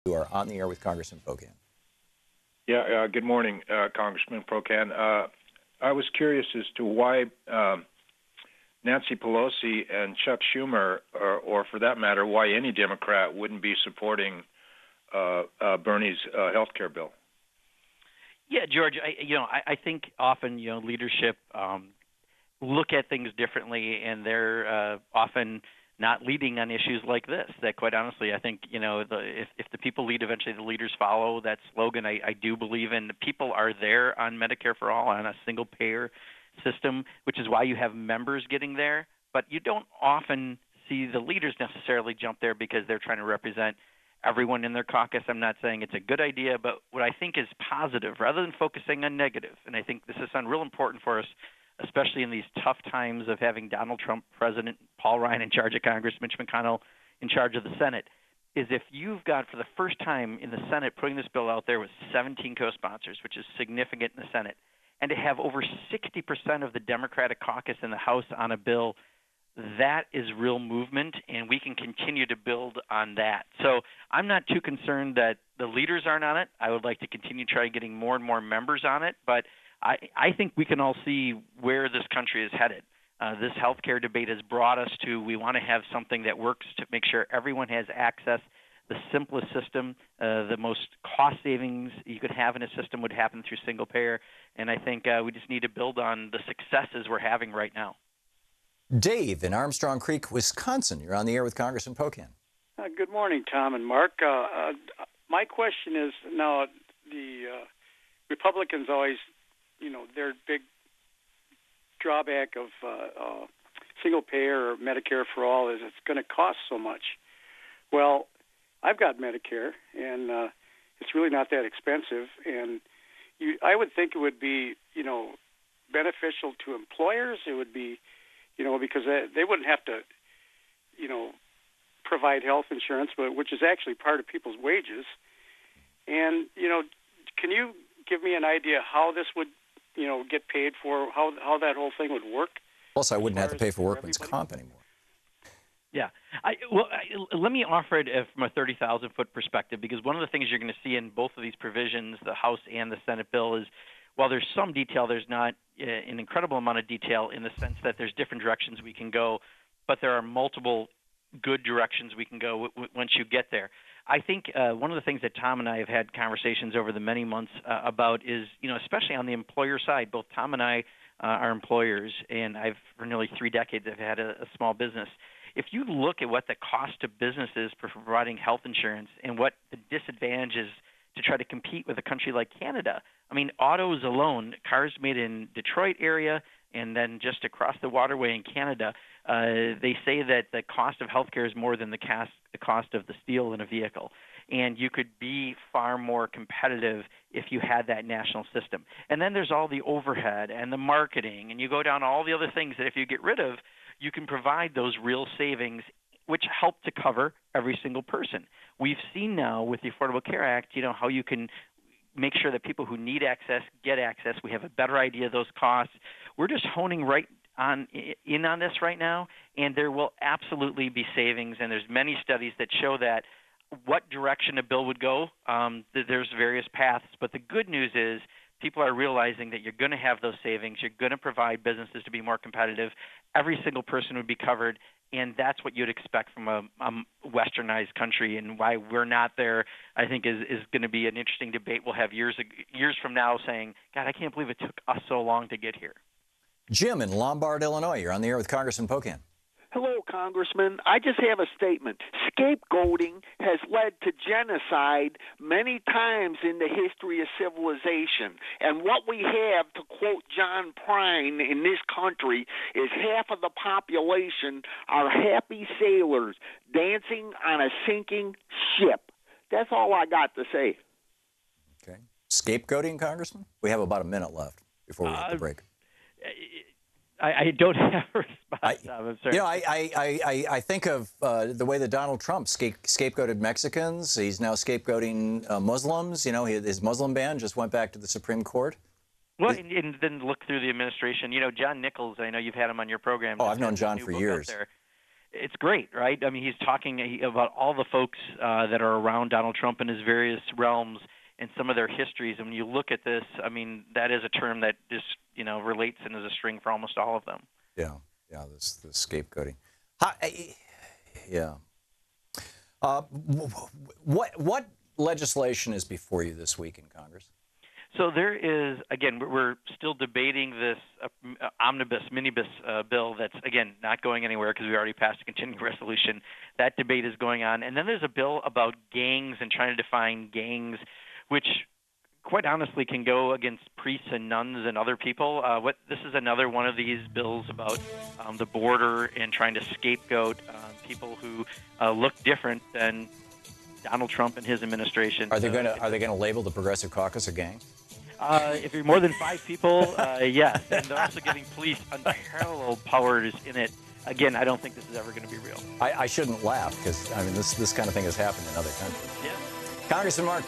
You are on the air with Congressman Pocan. Yeah, good morning, Congressman Procan. I was curious as to why Nancy Pelosi and Chuck Schumer, or for that matter, why any Democrat wouldn't be supporting Bernie's health care bill. Yeah, George, I think often, leadership look at things differently, and they're often not leading on issues like this. That, quite honestly, I think, if the people lead, eventually the leaders follow. That slogan I do believe in. The people are there on Medicare for all, on a single-payer system, which is why you have members getting there. But you don't often see the leaders necessarily jump there because they're trying to represent everyone in their caucus. I'm not saying it's a good idea, but what I think is positive, rather than focusing on negative, and I think this is real important for us, especially in these tough times of having Donald Trump president, Paul Ryan in charge of Congress, Mitch McConnell in charge of the Senate, is if you've got, for the first time in the Senate, putting this bill out there with 17 co-sponsors, which is significant in the Senate, and to have over 60% of the Democratic caucus in the House on a bill, that is real movement, and we can continue to build on that. So I'm not too concerned that the leaders aren't on it. I would like to continue to try getting more and more members on it, but I think we can all see where this country is headed. This healthcare debate has brought us to, we want to have something that works to make sure everyone has access. The simplest system, the most cost savings you could have in a system would happen through single payer, and I think we just need to build on the successes we're having right now. Dave in Armstrong Creek, Wisconsin. You're on the air with Congressman Pocan. Good morning, Tom and Mark. My question is, now the Republicans always, their big drawback of single payer or Medicare for all is it's going to cost so much. Well, I've got Medicare, and it's really not that expensive, and I would think it would be, beneficial to employers. It would be, because they wouldn't have to, provide health insurance, which is actually part of people's wages. And, can you give me an idea how this would, get paid for, how that whole thing would work? Plus, I wouldn't have to pay for workman's comp anymore. Yeah. Let me offer it from a 30,000-foot perspective, because one of the things you're going to see in both of these provisions, the House and the Senate bill, is while there's some detail, there's not an incredible amount of detail in the sense that there's different directions we can go, but there are multiple good directions we can go once you get there. I think one of the things that Tom and I have had conversations over the many months about is, especially on the employer side, both Tom and I are employers, and I've, for nearly 3 decades, I've had a small business. If you look at what the cost of business is for providing health insurance and what the disadvantage is to try to compete with a country like Canada, I mean, autos alone, cars made in Detroit area and then just across the waterway in Canada, they say that the cost of healthcare is more than the cost of the steel in a vehicle. And you could be far more competitive if you had that national system. And then there's all the overhead and the marketing, and you go down all the other things that if you get rid of, you can provide those real savings which help to cover every single person. We've seen now with the Affordable Care Act, how you can make sure that people who need access get access. We have a better idea of those costs. We're just honing right on this right now, and there will absolutely be savings, and there's many studies that show that what direction a bill would go, there's various paths. But the good news is people are realizing that you're going to have those savings. You're going to provide businesses to be more competitive. Every single person would be covered, and that's what you'd expect from a westernized country. And why we're not there, I think, is going to be an interesting debate. We'll have years from now saying, God, I can't believe it took us so long to get here. Jim in Lombard, Illinois. You're on the air with Congressman Pocan. Hello, Congressman. I just have a statement. Scapegoating has led to genocide many times in the history of civilization. And what we have, to quote John Prine, in this country is half of the population are happy sailors dancing on a sinking ship. That's all I got to say. Okay. Scapegoating, Congressman? We have about a minute left before we hit the break. I don't have a response. I'm sorry. I think of the way that Donald Trump scapegoated Mexicans. He's now scapegoating Muslims. His Muslim ban just went back to the Supreme Court. Well, and then look through the administration. John Nichols, I know you've had him on your program. Oh, I've known John for years. it's great, right? I mean, he's talking about all the folks that are around Donald Trump in his various realms and some of their histories. And when you look at this, I mean, that is a term that just, relates and is a string for almost all of them. Yeah, this scapegoating. Yeah. What legislation is before you this week in Congress? So there is, again, we're still debating this minibus bill that's, again, not going anywhere because we already passed a continuing resolution. That debate is going on. And then there's a bill about gangs and trying to define gangs, which quite honestly can go against priests and nuns and other people. This is another one of these bills about the border and trying to scapegoat people who look different than Donald Trump and his administration. Are they going to label the Progressive Caucus a gang? If you're more than 5 people, yes. And they're also giving police unparalleled powers in it. Again, I don't think this is ever going to be real. I shouldn't laugh because, I mean, this kind of thing has happened in other countries. Yeah. Congressman Mark